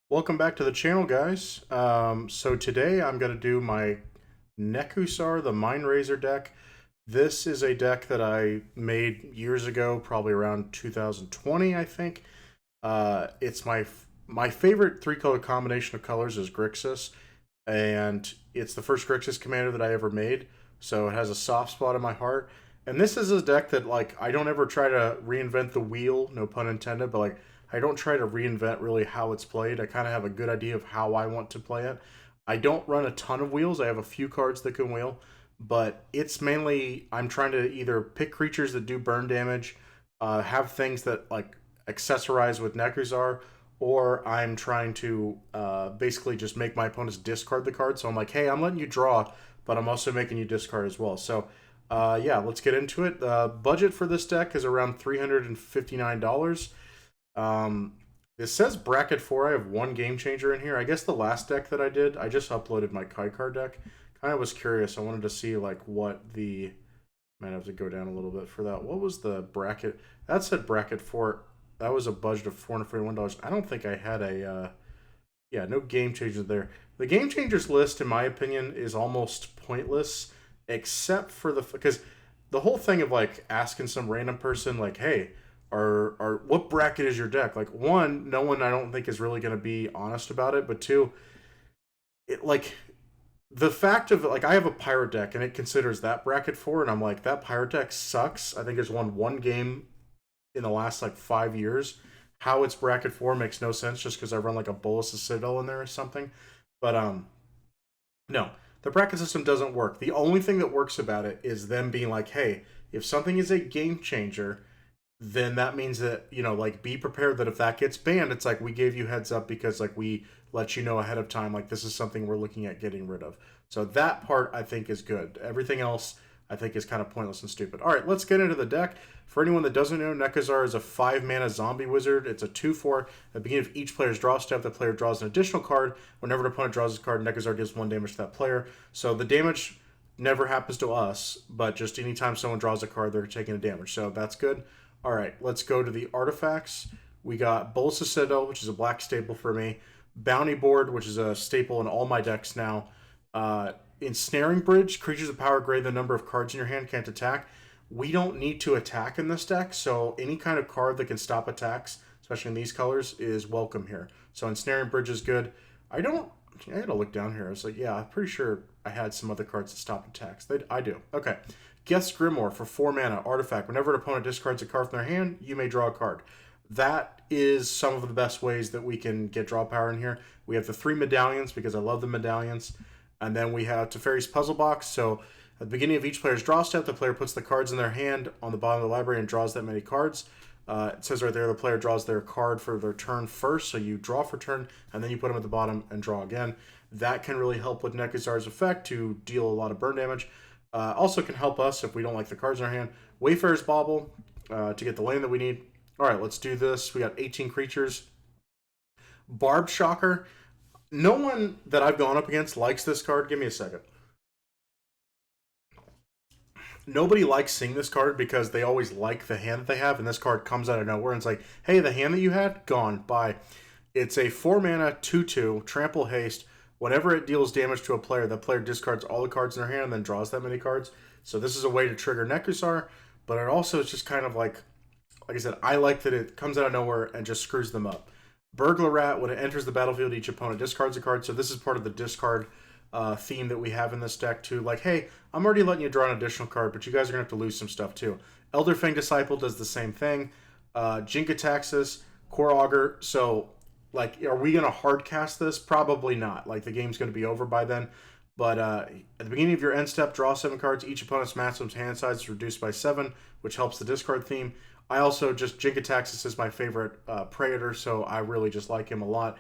Welcome back to the channel, guys. So today I'm going to do my Nekusar, the Mind Razor deck. This is a deck that I made years ago, probably around 2020, I think. It's my favorite three-color combination of colors is Grixis, and it's the first Grixis commander that I ever made, so it has a soft spot in my heart. And this is a deck that, like, I don't ever try to reinvent the wheel, no pun intended, but, like, I don't try to reinvent really how it's played. I kind of have a good idea of how I want to play it. I don't run a ton of wheels. I have a few cards that can wheel, but it's mainly I'm trying to either pick creatures that do burn damage, have things that like accessorize with Nekusar, or I'm trying to basically just make my opponents discard the card. So I'm like, hey, I'm letting you draw, but I'm also making you discard as well. So yeah, let's get into it. Budget for this deck is around $359. Um, it says bracket 4. I have one game changer in here. I guess the last deck that I did, I just uploaded my Kaikar deck. Kind of was curious. I wanted to see like what the might have to go down a little bit for that. What was the bracket? That said bracket 4. That was a budget of $441. I don't think I had a yeah, no game changers there. The game changers list, in my opinion, is almost pointless, except for because the whole thing of like asking some random person like, hey, or what bracket is your deck? Like, one, no one I don't think is really going to be honest about it, but two, it like the fact of like I have a pirate deck and it considers that bracket 4, and I'm like, that pirate deck sucks. I think it's won one game in the last like 5 years. How it's bracket 4 makes no sense just because I run like a Bolus of Citadel in there or something. But no, the bracket system doesn't work. The only thing that works about it is them being like, hey, if something is a game changer, then that means that, you know, like, be prepared that if that gets banned, it's like we gave you heads up because like we let you know ahead of time, like, this is something we're looking at getting rid of. So that part I think is good. Everything else I think is kind of pointless and stupid. All right, let's get into the deck. For anyone that doesn't know, Nekusar is a 5-mana zombie wizard. It's a 2/4. At the beginning of each player's draw step, the player draws an additional card. Whenever an opponent draws a card, Nekusar deals 1 damage to that player. So the damage never happens to us, but just anytime someone draws a card, they're taking a damage. So that's good. All right, let's go to the artifacts. We got Bolus of Citadel, which is a black staple for me. Bounty Board, which is a staple in all my decks now. Ensnaring Bridge, creatures of power greater than the number of cards in your hand can't attack. We don't need to attack in this deck, so any kind of card that can stop attacks, especially in these colors, is welcome here. So Ensnaring Bridge is good. I gotta look down here. I was like, yeah, I'm pretty sure I had some other cards that stop attacks. I do. Okay. Guest Grimoire for 4 mana, artifact. Whenever an opponent discards a card from their hand, you may draw a card. That is some of the best ways that we can get draw power in here. We have the 3 medallions because I love the medallions. And then we have Teferi's Puzzle Box. So at the beginning of each player's draw step, the player puts the cards in their hand on the bottom of the library and draws that many cards. It says right there the player draws their card for their turn first. So you draw for turn, and then you put them at the bottom and draw again. That can really help with Nekusar's effect to deal a lot of burn damage. Also can help us if we don't like the cards in our hand. Wayfarer's Bauble to get the land that we need. All right, let's do this. We got 18 creatures. Barbed Shocker. No one that I've gone up against likes this card. Give me a second. Nobody likes seeing this card because they always like the hand that they have, and this card comes out of nowhere and it's like, hey, the hand that you had, gone, bye. It's a 4 mana 2/2 trample haste. Whenever it deals damage to a player, that player discards all the cards in their hand and then draws that many cards. So this is a way to trigger Nekusar, but it also is just kind of like I said, I like that it comes out of nowhere and just screws them up. Burglar Rat, when it enters the battlefield, each opponent discards a card. So this is part of the discard theme that we have in this deck too. Like, hey, I'm already letting you draw an additional card, but you guys are going to have to lose some stuff too. Elderfang Disciple does the same thing. Jin-Gitaxias, Core Augur. So, like, are we going to hard cast this? Probably not. Like, the game's going to be over by then. But at the beginning of your end step, draw 7 cards. Each opponent's maximum hand size is reduced by 7, which helps the discard theme. I also just Jin-Gitaxias is my favorite Praetor, so I really just like him a lot.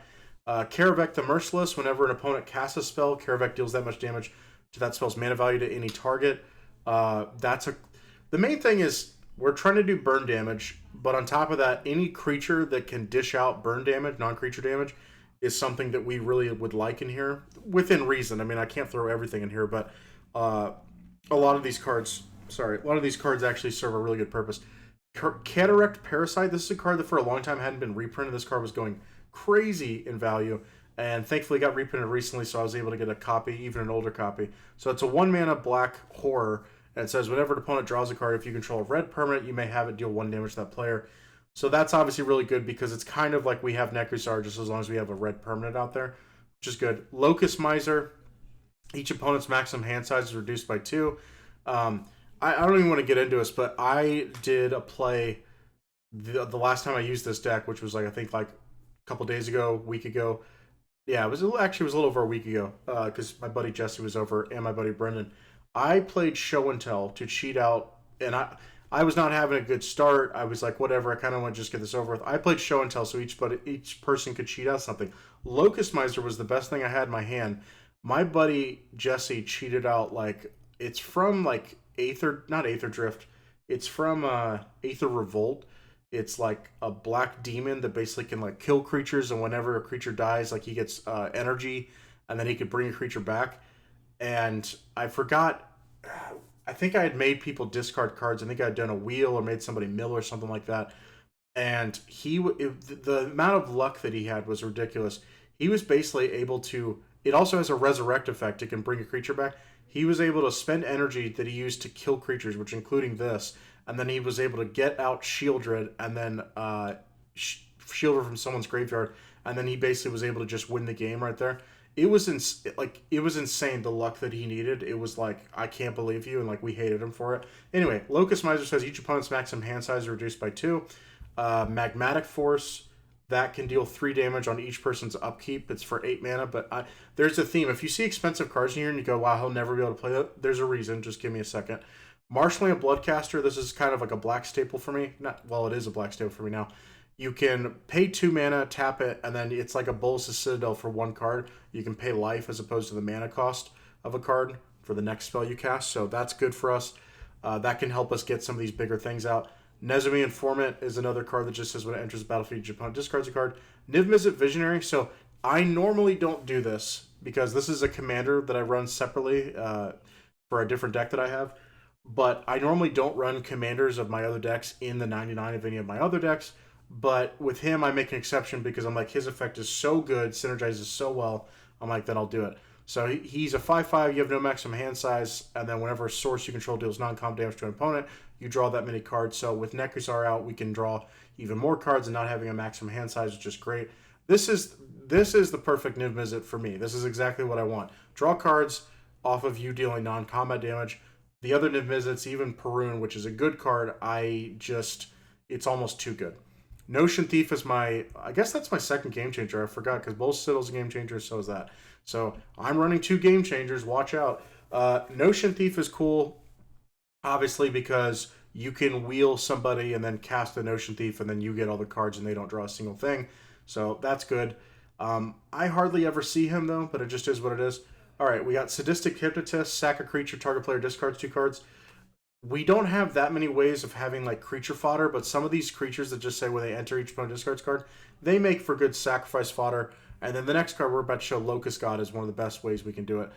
Karavek the Merciless, whenever an opponent casts a spell, Karavek deals that much damage to that spell's mana value to any target. The main thing is we're trying to do burn damage, but on top of that, any creature that can dish out burn damage, non-creature damage, is something that we really would like in here, within reason. I mean, I can't throw everything in here, but a lot of these cards, actually serve a really good purpose. Cataract Parasite, this is a card that for a long time hadn't been reprinted. This card was going crazy in value. And thankfully got reprinted recently, so I was able to get a copy, even an older copy. So it's a 1-mana black horror, and it says whenever an opponent draws a card, if you control a red permanent, you may have it deal 1 damage to that player. So that's obviously really good because it's kind of like we have Nekusar, just as long as we have a red permanent out there, which is good. Locust Miser, each opponent's maximum hand size is reduced by 2. I don't even want to get into this, but I did a play the last time I used this deck, which was like I think like a couple days ago, week ago. Yeah, it was actually a little over a week ago because my buddy Jesse was over and my buddy Brendan. I played Show and Tell to cheat out, and I was not having a good start. I was like, whatever, I kind of want to just get this over with. I played Show and Tell so each person could cheat out something. Locust Miser was the best thing I had in my hand. My buddy Jesse cheated out like it's from like not Aether Drift. It's from Aether Revolt. It's like a black demon that basically can like kill creatures, and whenever a creature dies, like he gets energy, and then he could bring a creature back. And I forgot. I think I had made people discard cards. I think I had done a wheel or made somebody mill or something like that. And the amount of luck that he had was ridiculous. He was basically able to. It also has a resurrect effect. It can bring a creature back. He was able to spend energy that he used to kill creatures, which including this, and then he was able to get out Shieldred and then Shieldred from someone's graveyard, and then he basically was able to just win the game right there. It was it was insane the luck that he needed. It was like I can't believe you, and like we hated him for it. Anyway, Locust Miser says each opponent's maximum hand size is reduced by 2. Magmatic Force. That can deal 3 damage on each person's upkeep. It's for 8 mana, but there's a theme. If you see expensive cards in here and you go, wow, he'll never be able to play that, there's a reason. Just give me a second. Marshalling a Bloodcaster, this is kind of like a black staple for me. It is a black staple for me now. You can pay 2 mana, tap it, and then it's like a Bolas' Citadel for 1 card. You can pay life as opposed to the mana cost of a card for the next spell you cast, so that's good for us. That can help us get some of these bigger things out. Nezumi Informant is another card that just says when it enters the battlefield, each opponent discards a card. Niv-Mizzet Visionary. So I normally don't do this because this is a commander that I run separately for a different deck that I have. But I normally don't run commanders of my other decks in the 99 of any of my other decks. But with him, I make an exception because I'm like, his effect is so good, synergizes so well. I'm like, then I'll do it. So he's a 5/5, you have no maximum hand size, and then whenever a source you control deals non-comp damage to an opponent, you draw that many cards. So with Nekusar out, we can draw even more cards and not having a maximum hand size, which is great. This is the perfect Niv-Mizzet for me. This is exactly what I want. Draw cards off of you dealing non-combat damage. The other Niv-Mizzets, even Perun, which is a good card, it's almost too good. Notion Thief is I guess that's my second game changer. I forgot because both Siddle's a game changer, so is that. So I'm running 2 game changers. Watch out. Notion Thief is cool, obviously, because you can wheel somebody and then cast the Notion Thief, and then you get all the cards and they don't draw a single thing. So that's good. I hardly ever see him, though, but it just is what it is. All right, we got Sadistic Hypnotist. Sack a creature, target player discards 2 cards. We don't have that many ways of having like creature fodder, but some of these creatures that just say when they enter each opponent discards card, they make for good sacrifice fodder. And then the next card we're about to show, Locust God, is one of the best ways we can do it.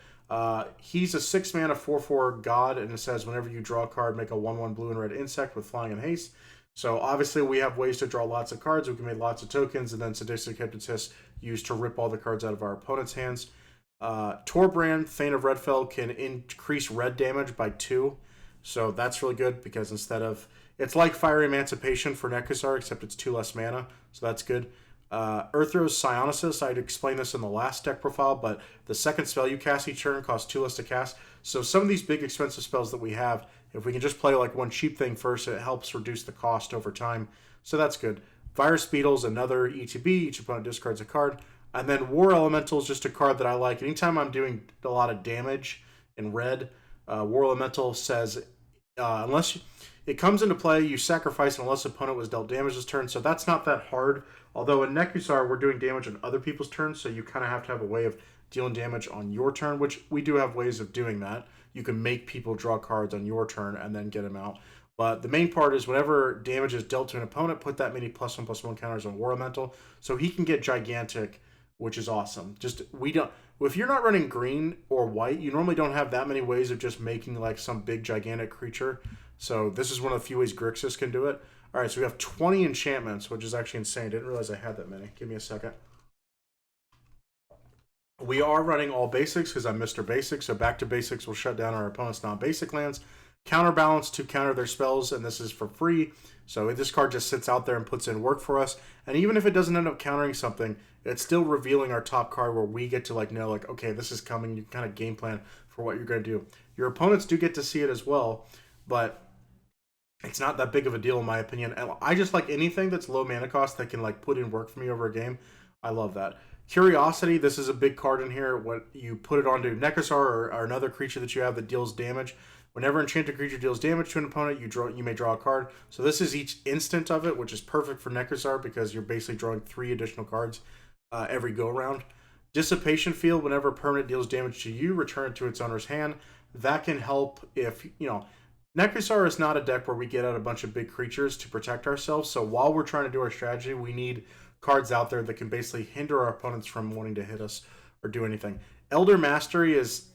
He's a 6-mana 4/4 god, and it says whenever you draw a card, make a 1/1 blue and red insect with flying and haste. So obviously we have ways to draw lots of cards. We can make lots of tokens, and then Sadistic Hypnotist used to rip all the cards out of our opponent's hands. Torbrand, Thane of Redfell, can increase red damage by 2. So that's really good because instead of... It's like Fiery Emancipation for Nekusar, except it's 2 less mana. So that's good. Earthrose Psionicis, I'd explained this in the last deck profile, but the second spell you cast each turn costs 2 less to cast. So some of these big expensive spells that we have, if we can just play like one cheap thing first, it helps reduce the cost over time. So that's good. Virus Beetle's another ETB. Each opponent discards a card. And then War Elemental is just a card that I like. Anytime I'm doing a lot of damage in red, War Elemental says unless it comes into play, you sacrifice unless opponent was dealt damage this turn. So that's not that hard. Although in Nekusar, we're doing damage on other people's turns, so you kind of have to have a way of dealing damage on your turn, which we do have ways of doing that. You can make people draw cards on your turn and then get them out. But the main part is whenever damage is dealt to an opponent, put that many +1/+1 counters on War Elemental, so he can get gigantic, which is awesome. If you're not running green or white, you normally don't have that many ways of just making like some big gigantic creature. So this is one of the few ways Grixis can do it. All right, so we have 20 enchantments, which is actually insane. Didn't realize I had that many. Give me a second. We are running all basics because I'm Mr. Basic, so back to basics will shut down our opponent's non-basic lands. Counterbalance to counter their spells, and this is for free. So this card just sits out there and puts in work for us. And even if it doesn't end up countering something, it's still revealing our top card where we get to like know like, okay, this is coming. You kind of game plan for what you're going to do. Your opponents do get to see it as well, but it's not that big of a deal in my opinion. And I just like anything that's low mana cost that can like put in work for me over a game. I love that. Curiosity, this is a big card in here. When you put it onto Nekusar or another creature that you have that deals damage, whenever enchanted creature deals damage to an opponent, you may draw a card. So this is each instant of it, which is perfect for Nekusar because you're basically drawing 3 additional cards every go around. Dissipation Field, whenever a permanent deals damage to you, return it to its owner's hand. That can help if, Nekusar is not a deck where we get out a bunch of big creatures to protect ourselves. So while we're trying to do our strategy, we need cards out there that can basically hinder our opponents from wanting to hit us or do anything. Elder Mastery is,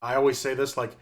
I always say this, like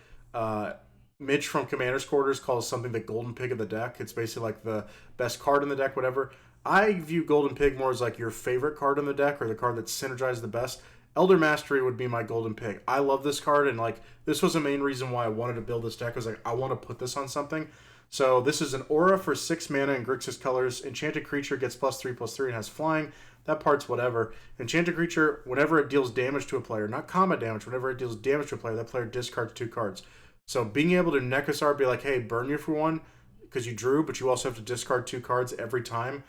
Mitch from Commander's Quarters calls something the golden pig of the deck. It's basically like the best card in the deck, whatever. I view Golden Pig more as like your favorite card in the deck or the card that synergizes the best. Elder Mastery would be my Golden Pig. I love this card, and like this was the main reason why I wanted to build this deck. I was like, I want to put this on something. So this is an aura for 6 mana in Grixis colors. Enchanted creature gets +3/+3 and has flying. That part's whatever. Enchanted creature, whenever it deals damage to a player, not combat damage, whenever it deals damage to a player, that player discards 2 cards. So being able to Nekusar, be like, hey, burn you for 1 because you drew, but you also have to discard 2 cards every time.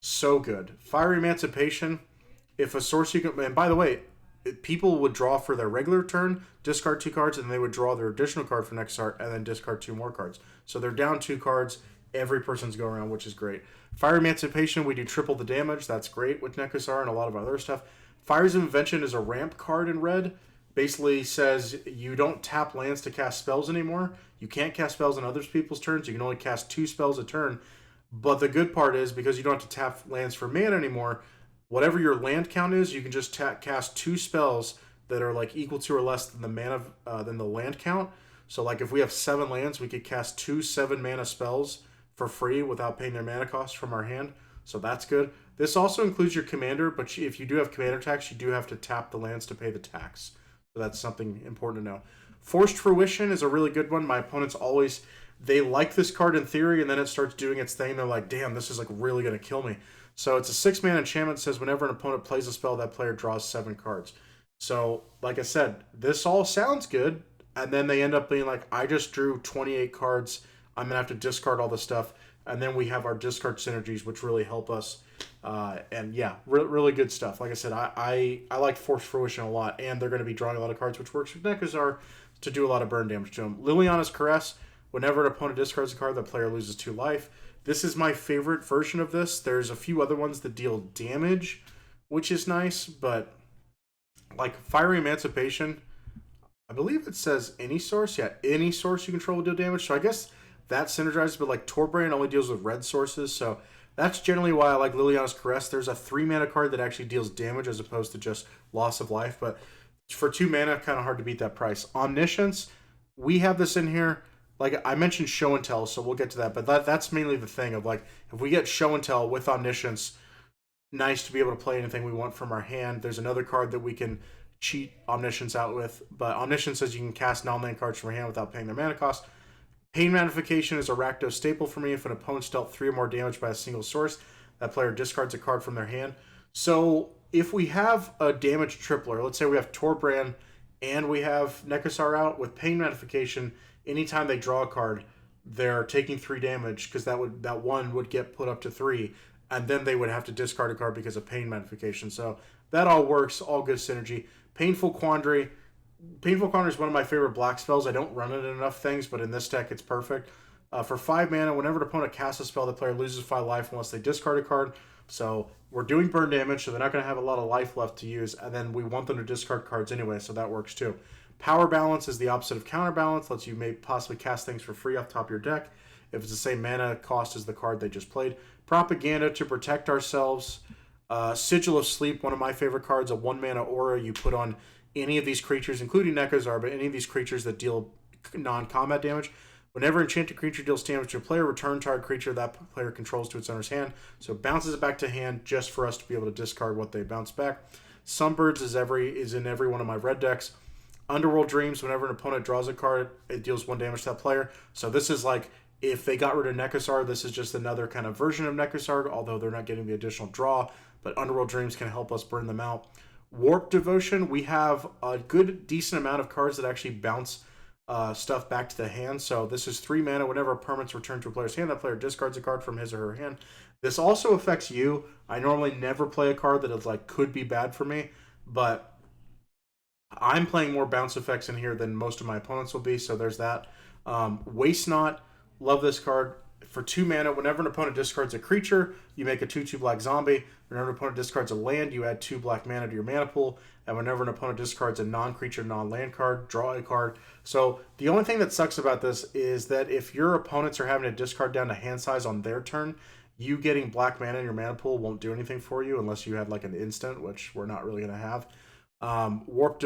So good. Fiery Emancipation. If a source you can, and by the way, people would draw for their regular turn, discard 2 cards, and they would draw their additional card for Nekusar, and then discard 2 more cards. So they're down 2 cards every person's go around, which is great. Fire Emancipation, we do triple the damage. That's great with Nekusar and a lot of other stuff. Fire's Invention is a ramp card in red. Basically says you don't tap lands to cast spells anymore. You can't cast spells on other people's turns. You can only cast 2 spells a turn. But the good part is, because you don't have to tap lands for mana anymore, whatever your land count is, you can just cast 2 spells that are like equal to or less than the mana than the land count. So like if we have 7 lands, we could cast 2 7-mana spells for free without paying their mana cost from our hand. So that's good. This also includes your commander, but if you do have commander tax, you do have to tap the lands to pay the tax. So that's something important to know. Forced Fruition is a really good one. My opponents always, they like this card in theory, and then it starts doing its thing. They're like, damn, this is like really going to kill me. So it's a 6-mana enchantment. It says whenever an opponent plays a spell, that player draws 7 cards. So like I said, this all sounds good. And then they end up being like, I just drew 28 cards. I'm going to have to discard all this stuff. And then we have our discard synergies, which really help us. And yeah, really good stuff. Like I said, I like Forced Fruition a lot. And they're going to be drawing a lot of cards, which works with Nekusar to do a lot of burn damage to them. Liliana's Caress. Whenever an opponent discards a card, the player loses 2 life. This is my favorite version of this. There's a few other ones that deal damage, which is nice. But like Fiery Emancipation, I believe it says any source. Yeah, any source you control will deal damage. So I guess that synergizes, but like Torbrain only deals with red sources. So that's generally why I like Liliana's Caress. There's a 3-mana card that actually deals damage as opposed to just loss of life. But for 2 mana, kind of hard to beat that price. Omniscience, we have this in here. Like I mentioned Show and Tell, so we'll get to that. But that's mainly the thing of like, if we get Show and Tell with Omniscience, nice to be able to play anything we want from our hand. There's another card that we can cheat Omniscience out with, but Omniscience says you can cast non-land cards from your hand without paying their mana cost. Pain Magnification is a Rakdos staple for me. If an opponent's dealt 3 or more damage by a single source, that player discards a card from their hand. So if we have a damage tripler, let's say we have Torbrand and we have Nekusar out with Pain Magnification, anytime they draw a card, they're taking 3 damage because that one would get put up to 3, and then they would have to discard a card because of Pain Magnification. So that all works, all good synergy. Painful Quandary. Painful Quandary is one of my favorite black spells. I don't run it in enough things, but in this deck it's perfect. For 5 mana, whenever an opponent casts a spell, the player loses 5 life unless they discard a card. So we're doing burn damage, so they're not going to have a lot of life left to use, and then we want them to discard cards anyway, so that works too. Power Balance is the opposite of Counterbalance, lets you possibly cast things for free off the top of your deck if it's the same mana cost as the card they just played. Propaganda, to protect ourselves. Sigil of Sleep, one of my favorite cards, a 1-mana aura you put on any of these creatures, including Nekusar, but any of these creatures that deal non-combat damage. Whenever enchanted creature deals damage to a player, return target creature that player controls to its owner's hand. So it bounces it back to hand just for us to be able to discard what they bounce back. Sunbirds is in every one of my red decks. Underworld Dreams, whenever an opponent draws a card, it deals 1 damage to that player. So this is like, if they got rid of Nekusar, this is just another kind of version of Nekusar, although they're not getting the additional draw, but Underworld Dreams can help us burn them out. Warp Devotion, we have a good, decent amount of cards that actually bounce stuff back to the hand. So this is 3 mana. Whenever a permanent's returned to a player's hand, that player discards a card from his or her hand. This also affects you. I normally never play a card that is like could be bad for me, but I'm playing more bounce effects in here than most of my opponents will be, so there's that. Waste Not, love this card. For 2 mana, whenever an opponent discards a creature, you make a 2/2 black zombie. Whenever an opponent discards a land, you add 2 black mana to your mana pool. And whenever an opponent discards a non-creature, non-land card, draw a card. So the only thing that sucks about this is that if your opponents are having to discard down to hand size on their turn, you getting black mana in your mana pool won't do anything for you unless you have like an instant, which we're not really going to have. Wild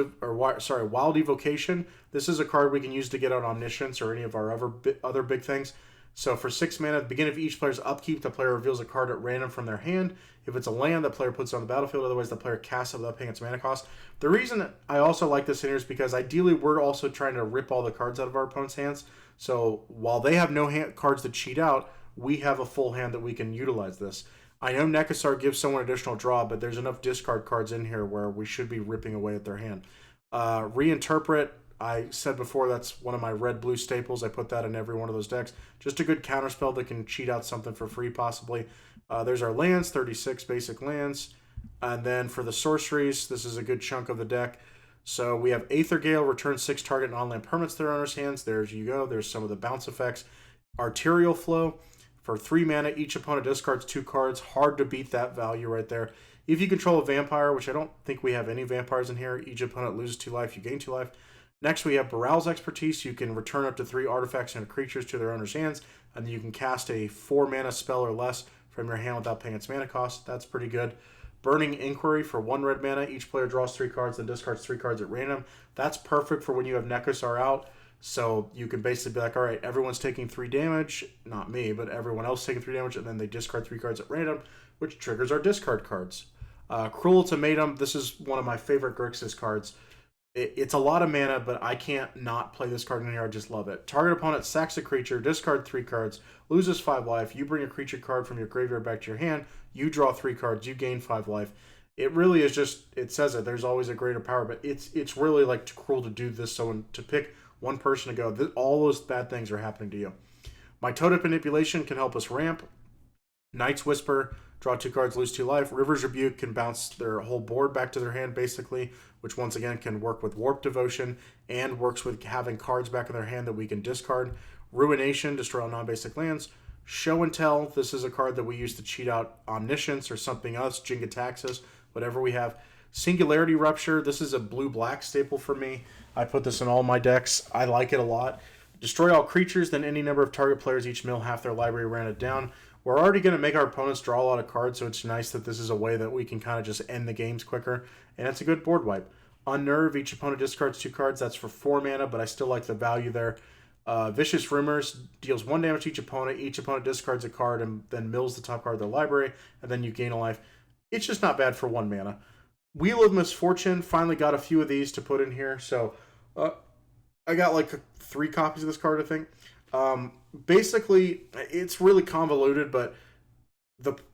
Evocation. This is a card we can use to get out Omniscience or any of our other big things. So for 6 mana, at the beginning of each player's upkeep, the player reveals a card at random from their hand. If it's a land, the player puts it on the battlefield. Otherwise, the player casts it without paying its mana cost. The reason I also like this in here is because ideally we're also trying to rip all the cards out of our opponent's hands. So while they have no cards to cheat out, we have a full hand that we can utilize this. I know Nekusar gives someone additional draw, but there's enough discard cards in here where we should be ripping away at their hand. Reinterpret, I said before, that's one of my red-blue staples. I put that in every one of those decks. Just a good counterspell that can cheat out something for free, possibly. There's our lands, 36 basic lands. And then for the sorceries, this is a good chunk of the deck. So we have Aether Gale, return 6 target non-land permanents to their owner's hands. There's you go. There's some of the bounce effects. Arterial Flow. For 3 mana, each opponent discards 2 cards. Hard to beat that value right there. If you control a vampire, which I don't think we have any vampires in here, each opponent loses 2 life, you gain 2 life. Next, we have Baral's Expertise. You can return up to 3 artifacts and creatures to their owner's hands, and then you can cast a 4 mana spell or less from your hand without paying its mana cost. That's pretty good. Burning Inquiry for 1 red mana. Each player draws 3 cards, then discards 3 cards at random. That's perfect for when you have Nekusar out. So you can basically be like, all right, everyone's taking 3 damage. Not me, but everyone else taking 3 damage, and then they discard 3 cards at random, which triggers our discard cards. Cruel Ultimatum. This is one of my favorite Grixis cards. It's a lot of mana, but I can't not play this card in here. I just love it. Target opponent sacks a creature, discard 3 cards, loses 5 life. You bring a creature card from your graveyard back to your hand. You draw 3 cards. You gain 5 life. It really is just, it says it. There's always a greater power, but it's really like cruel to do this. So to pick one person to go, all those bad things are happening to you. My Totem Manipulation can help us ramp. Night's Whisper, draw 2 cards, lose 2 life. River's Rebuke can bounce their whole board back to their hand, basically, which once again can work with Warp Devotion and works with having cards back in their hand that we can discard. Ruination, destroy all non-basic lands. Show and Tell, this is a card that we use to cheat out Omniscience or something else, Jingataxis, whatever we have. Singularity Rupture, this is a blue-black staple for me. I put this in all my decks. I like it a lot. Destroy all creatures, then any number of target players each mill half their library, ran it down. We're already going to make our opponents draw a lot of cards, so it's nice that this is a way that we can kind of just end the games quicker, and it's a good board wipe. Unnerve, each opponent discards 2 cards. That's for 4 mana, but I still like the value there. Vicious Rumors deals 1 damage to each opponent. Each opponent discards a card and then mills the top card of their library, and then you gain a life. It's just not bad for 1 mana. Wheel of Misfortune, finally got a few of these to put in here, so I got like 3 copies of this card, I think. Basically, it's really convoluted, but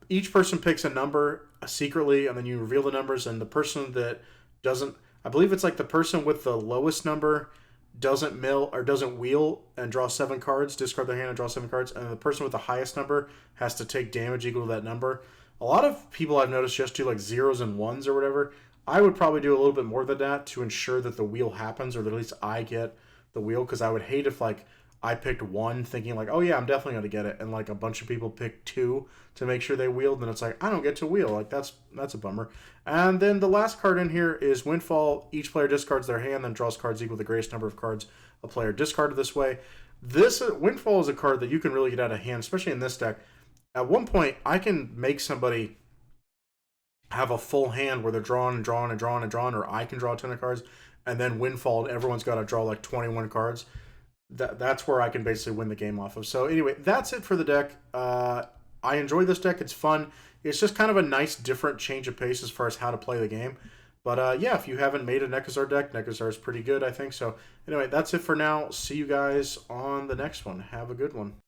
each person picks a number secretly, and then you reveal the numbers, and the person that doesn't, I believe it's like the person with the lowest number doesn't mill or doesn't wheel and draw 7 cards, discard their hand and draw 7 cards, and the person with the highest number has to take damage equal to that number. A lot of people I've noticed just do like 0s and 1s or whatever. I would probably do a little bit more than that to ensure that the wheel happens, or that at least I get the wheel, because I would hate if like I picked 1 thinking like, oh yeah, I'm definitely going to get it, and like a bunch of people picked 2 to make sure they wheeled, and it's like, I don't get to wheel. Like that's a bummer. And then the last card in here is Windfall. Each player discards their hand, then draws cards equal to the greatest number of cards a player discarded this way. This Windfall is a card that you can really get out of hand, especially in this deck. At one point, I can make somebody have a full hand where they're drawing and drawing and drawing and drawing, or I can draw a ton of cards, and then Windfall, and everyone's got to draw like 21 cards. That's where I can basically win the game off of. So anyway, that's it for the deck. I enjoy this deck. It's fun. It's just kind of a nice, different change of pace as far as how to play the game. But yeah, if you haven't made a Nekusar deck, Nekusar is pretty good, I think. So anyway, that's it for now. See you guys on the next one. Have a good one.